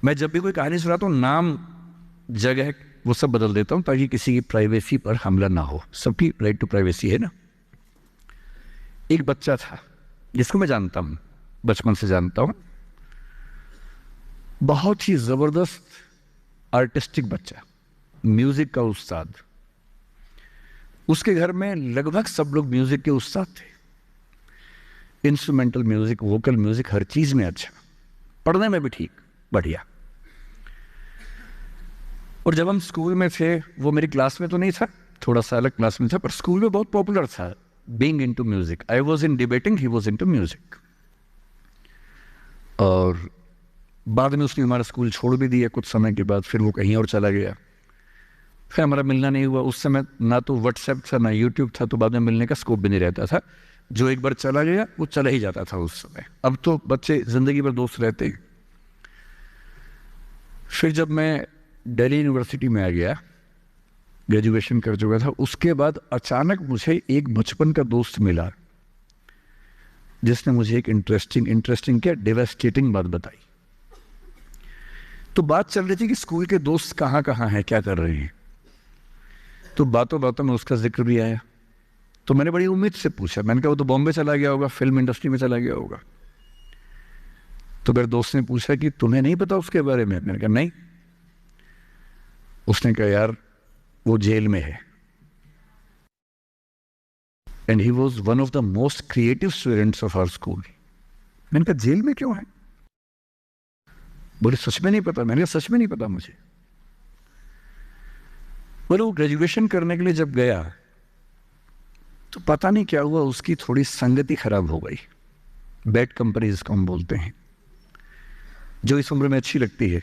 मैं जब भी कोई कहानी सुनाता हूँ, नाम, जगह, वो सब बदल देता हूँ ताकि किसी की प्राइवेसी पर हमला ना हो। सबकी राइट टू प्राइवेसी है ना। एक बच्चा था जिसको मैं जानता हूँ, बचपन से जानता हूँ, बहुत ही जबरदस्त आर्टिस्टिक बच्चा, म्यूजिक का उस्ताद। उसके घर में लगभग सब लोग म्यूजिक के उस्ताद थे। इंस्ट्रूमेंटल म्यूजिक, वोकल म्यूजिक, हर चीज में अच्छा, पढ़ने में भी ठीक, बढ़िया। और जब हम स्कूल में थे, वो मेरी क्लास में तो नहीं था, थोड़ा सा अलग क्लास में था, पर स्कूल में बहुत पॉपुलर था, being into music. I was in debating, he was into music. और बाद में उसने हमारा स्कूल छोड़ भी दिया कुछ समय के बाद, फिर वो कहीं और चला गया, फिर हमारा मिलना नहीं हुआ। उस समय ना तो व्हाट्सएप था ना यूट्यूब था, तो बाद में मिलने का स्कोप भी नहीं रहता था। जो एक बार चला गया वो चला ही जाता था उस समय। अब तो बच्चे जिंदगी भर दोस्त रहते हैं। फिर जब मैं दिल्ली यूनिवर्सिटी में आ गया, ग्रेजुएशन कर चुका था, उसके बाद अचानक मुझे एक बचपन का दोस्त मिला जिसने मुझे एक इंटरेस्टिंग क्या, डेवास्टेटिंग बात बताई। तो बात चल रही थी कि स्कूल के दोस्त कहाँ कहाँ हैं, क्या कर रहे हैं। तो बातों बातों में उसका जिक्र भी आया। तो मैंने बड़ी उम्मीद से पूछा, मैंने कहा वो तो बॉम्बे चला गया होगा, फिल्म इंडस्ट्री में चला गया होगा। तो मेरे दोस्त ने पूछा कि तुम्हें नहीं पता उसके बारे में? मैंने कहा नहीं। उसने कहा यार वो जेल में है, and he was one of the most creative students of our school. मैंने कहा जेल में क्यों है? बोले सच में नहीं पता। मैंने कहा सच में नहीं पता मुझे। बोले वो ग्रेजुएशन करने के लिए जब गया तो पता नहीं क्या हुआ, उसकी थोड़ी संगति खराब हो गई। बैड कंपनी जिसको हम बोलते हैं, जो इस उम्र में अच्छी लगती है,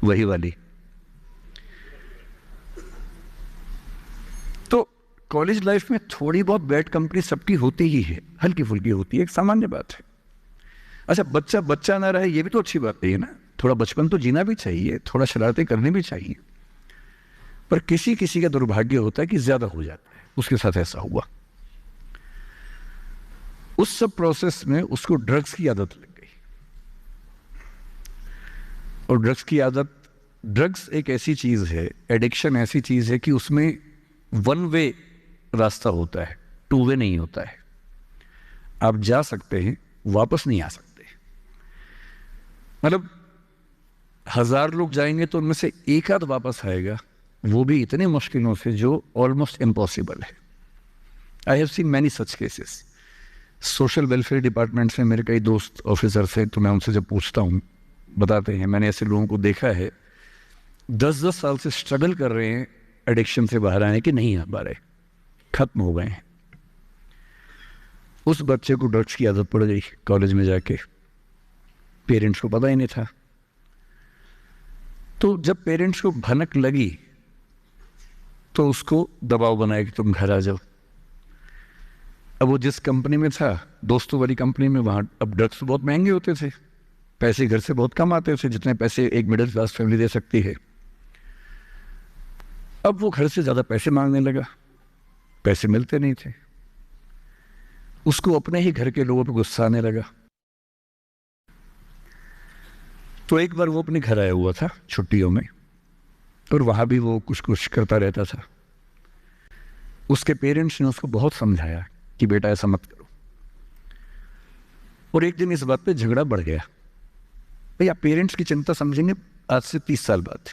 वही वाली। तो कॉलेज लाइफ में थोड़ी बहुत बैड कंपनी सबकी होती ही है, हल्की फुल्की होती है, एक सामान्य बात है। अच्छा, बच्चा बच्चा ना रहे ये भी तो अच्छी बात है ना। थोड़ा बचपन तो जीना भी चाहिए, थोड़ा शरारतें करनी भी चाहिए। पर किसी किसी का दुर्भाग्य होता है कि ज्यादा हो जाता है, उसके साथ ऐसा हुआ। उस सब प्रोसेस में उसको ड्रग्स की आदत लग गई। और ड्रग्स की आदत, ड्रग्स एक ऐसी चीज है, एडिक्शन ऐसी चीज है कि उसमें वन वे रास्ता होता है, टू वे नहीं होता है। आप जा सकते हैं, वापस नहीं आ सकते। मतलब 1000 लोग जाएंगे तो उनमें से एक आध वापस आएगा, वो भी इतने मुश्किलों से जो ऑलमोस्ट इम्पॉसिबल है। I have seen many such cases. Social welfare department से मेरे कई दोस्त ऑफिसर से, तो मैं उनसे जब पूछता हूँ बताते हैं, मैंने ऐसे लोगों को देखा है 10-10 साल से स्ट्रगल कर रहे हैं एडिक्शन से बाहर आने के, नहीं आ पा रहे, खत्म हो गए हैं। उस बच्चे को ड्रग्स की आदत पड़ गई कॉलेज में जाके, पेरेंट्स को पता ही नहीं था। तो जब पेरेंट्स को भनक लगी तो उसको दबाव बनाया कि तुम घर आ जाओ। अब वो जिस कंपनी में था, दोस्तों वाली कंपनी में, वहां अब ड्रग्स बहुत महंगे होते थे, पैसे घर से बहुत कम आते थे, जितने पैसे एक मिडिल क्लास फैमिली दे सकती है। अब वो घर से ज्यादा पैसे मांगने लगा, पैसे मिलते नहीं थे। उसको अपने ही घर के लोगों पर गुस्सा आने लगा। तो एक बार वो अपने घर आया हुआ था छुट्टियों में, और वहां भी वो कुछ कुछ करता रहता था। उसके पेरेंट्स ने उसको बहुत समझाया कि बेटा ऐसा मत करो। और एक दिन इस बात पे झगड़ा बढ़ गया। भैया पेरेंट्स की चिंता समझेंगे आज से 30 साल बाद,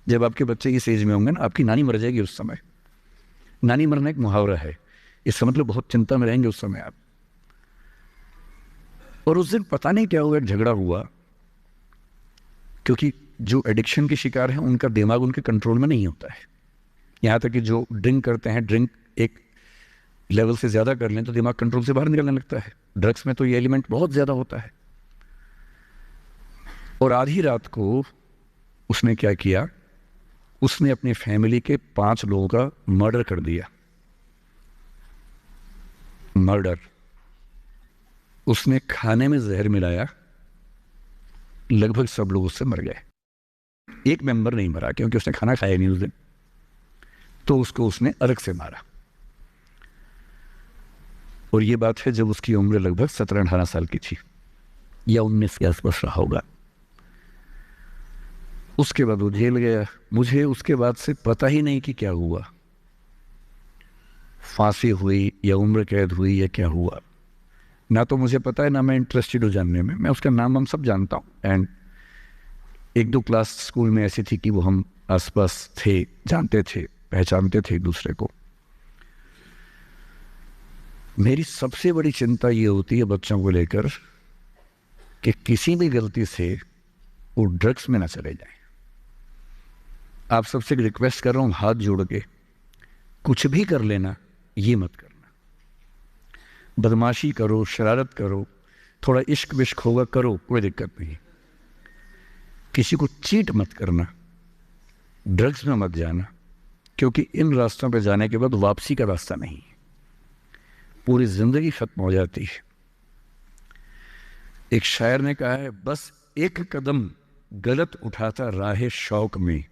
जब आपके बच्चे इस एज में होंगे ना, आपकी नानी मर जाएगी उस समय। नानी मरना एक मुहावरा है, इसका मतलब बहुत चिंता में रहेंगे उस समय आप। और उस दिन पता नहीं क्या हुआ, झगड़ा हुआ, क्योंकि जो एडिक्शन के शिकार हैं उनका दिमाग उनके कंट्रोल में नहीं होता है। यहाँ तक कि जो ड्रिंक करते हैं, ड्रिंक एक लेवल से ज़्यादा कर लें तो दिमाग कंट्रोल से बाहर निकलने लगता है। ड्रग्स में तो ये एलिमेंट बहुत ज़्यादा होता है। और आधी रात को उसने क्या किया, उसने अपनी फैमिली के 5 लोगों का मर्डर कर दिया। मर्डर। उसने खाने में जहर मिलाया, लगभग सब लोग उससे मर गए। एक मेंबर नहीं मरा क्योंकि उसने खाना खाया नहीं उस दिन, तो उसको उसने अलग से मारा। और ये बात है जब उसकी उम्र लगभग 17-18 साल की थी, या 19 के आसपास रहा होगा। उसके बाद वो जेल गया। मुझे उसके बाद से पता ही नहीं कि क्या हुआ, फांसी हुई या उम्र कैद हुई या क्या हुआ, ना तो मुझे पता है ना मैं इंटरेस्टेड हूँ जानने में। मैं उसका नाम हम सब जानता हूँ, एंड एक दो क्लास स्कूल में ऐसी थी कि वो हम आसपास थे, जानते थे, पहचानते थे एक दूसरे को। मेरी सबसे बड़ी चिंता ये होती है बच्चों को लेकर कि किसी भी गलती से वो ड्रग्स में ना चले जाएं। आप सबसे रिक्वेस्ट कर रहा हूँ हाथ जोड़ के, कुछ भी कर लेना, ये मत करना। बदमाशी करो, शरारत करो, थोड़ा इश्क विश्क होगा करो, कोई दिक्कत नहीं। किसी को चीट मत करना, ड्रग्स में मत जाना, क्योंकि इन रास्तों पे जाने के बाद वापसी का रास्ता नहीं है, पूरी जिंदगी खत्म हो जाती है। एक शायर ने कहा है, बस एक कदम गलत उठाता राहे शौक में,